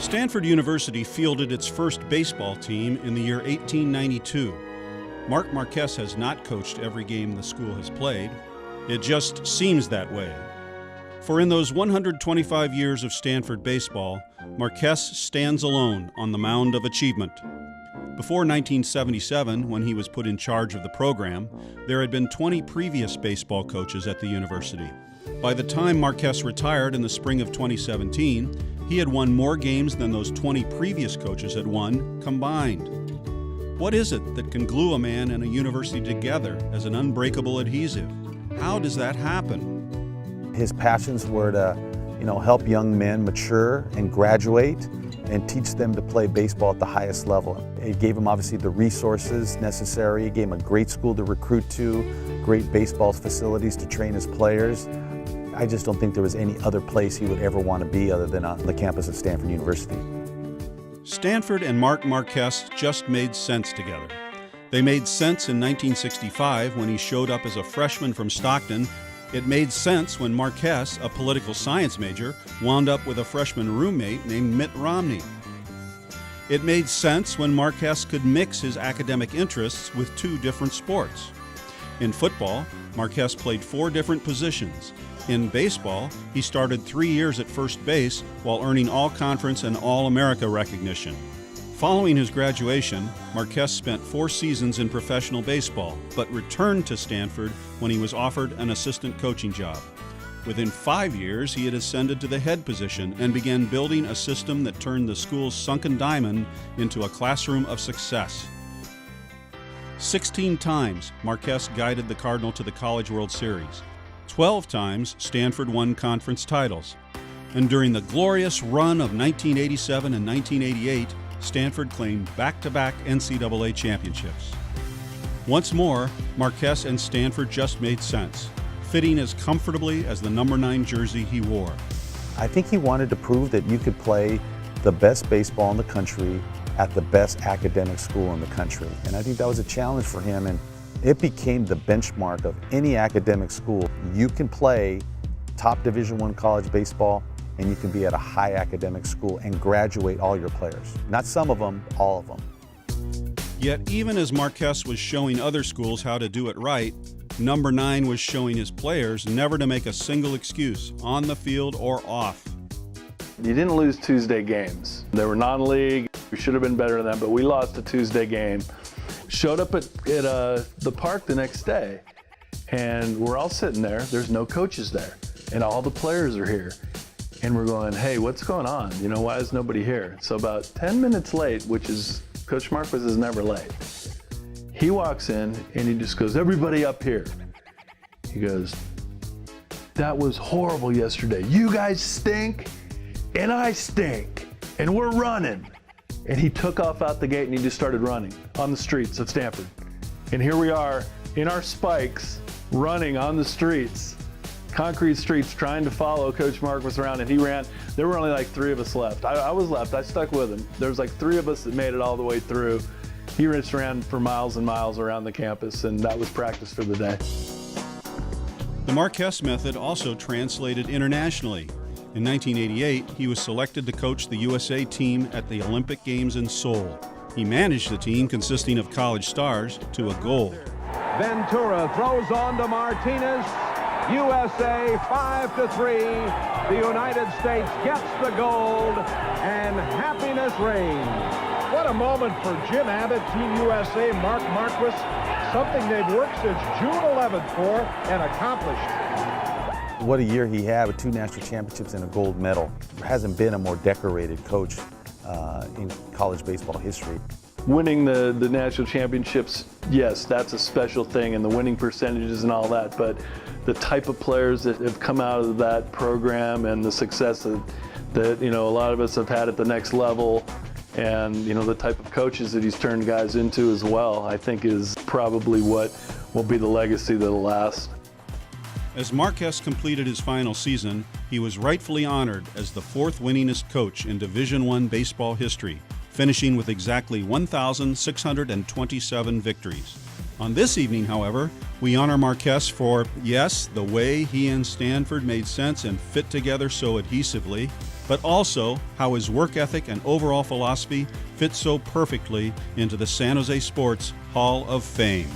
Stanford University fielded its first baseball team in the year 1892. Marquess has not coached every game the school has played. It just seems that way. For in those 125 years of Stanford baseball, Marquess stands alone on the mound of achievement. Before 1977, when he was put in charge of the program, there had been 20 previous baseball coaches at the university. By the time Marquess retired in the spring of 2017, he had won more games than those 20 previous coaches had won combined. What is it that can glue a man and a university together as an unbreakable adhesive? How does that happen? His passions were to, help young men mature and graduate and teach them to play baseball at the highest level. It gave him obviously the resources necessary. It gave him a great school to recruit to, great baseball facilities to train his players. I just don't think there was any other place he would ever want to be other than on the campus of Stanford University. Stanford and Marquess just made sense together. They made sense in 1965 when he showed up as a freshman from Stockton. It made sense when Marquess, a political science major, wound up with a freshman roommate named Mitt Romney. It made sense when Marquess could mix his academic interests with two different sports. In football, Marquess played 4 different positions. In baseball, he started 3 years at first base while earning All-Conference and All-America recognition. Following his graduation, Marquess spent 4 seasons in professional baseball, but returned to Stanford when he was offered an assistant coaching job. Within 5 years, he had ascended to the head position and began building a system that turned the school's sunken diamond into a classroom of success. 16 times, Marquess guided the Cardinal to the College World Series. 12 times, Stanford won conference titles. And during the glorious run of 1987 and 1988, Stanford claimed back-to-back NCAA championships. Once more, Marquess and Stanford just made sense, fitting as comfortably as the number 9 jersey he wore. I think he wanted to prove that you could play the best baseball in the country at the best academic school in the country. And I think that was a challenge for him, and it became the benchmark of any academic school. You can play top Division I college baseball, and you can be at a high academic school and graduate all your players. Not some of them, all of them. Yet even as Marquess was showing other schools how to do it right, number 9 was showing his players never to make a single excuse, on the field or off. You didn't lose Tuesday games. They were non-league. We should have been better than them, but we lost a Tuesday game. Showed up at the park the next day, and we're all sitting there. There's no coaches there, and all the players are here. And we're going, hey, what's going on? Why is nobody here? So about 10 minutes late, which is, Coach Marquess is never late. He walks in and he just goes, everybody up here. He goes, that was horrible yesterday. You guys stink, and I stink, and we're running. And he took off out the gate and he just started running on the streets of Stanford. And here we are in our spikes, running on the streets, concrete streets, trying to follow Coach Marquess around, and he ran. There were only like 3 of us left. I was left, I stuck with him. There was like 3 of us that made it all the way through. He just ran for miles and miles around the campus, and that was practice for the day. The Marquess method also translated internationally. In 1988, he was selected to coach the USA team at the Olympic Games in Seoul. He managed the team consisting of college stars to a goal. Ventura throws on to Martinez. USA 5-3. The United States gets the gold, and happiness reigns. What a moment for Jim Abbott, Team USA, Mark Marquess. Something they've worked since June 11th for and accomplished. What a year he had with 2 national championships and a gold medal. There hasn't been a more decorated coach in college baseball history. Winning the national championships, yes, that's a special thing, and the winning percentages and all that, but the type of players that have come out of that program and the success that a lot of us have had at the next level, and the type of coaches that he's turned guys into as well, I think is probably what will be the legacy that'll last. As Marquess completed his final season, he was rightfully honored as the 4th winningest coach in Division I baseball history, finishing with exactly 1,627 victories. On this evening, however, we honor Marquess for, yes, the way he and Stanford made sense and fit together so adhesively, but also how his work ethic and overall philosophy fit so perfectly into the San Jose Sports Hall of Fame.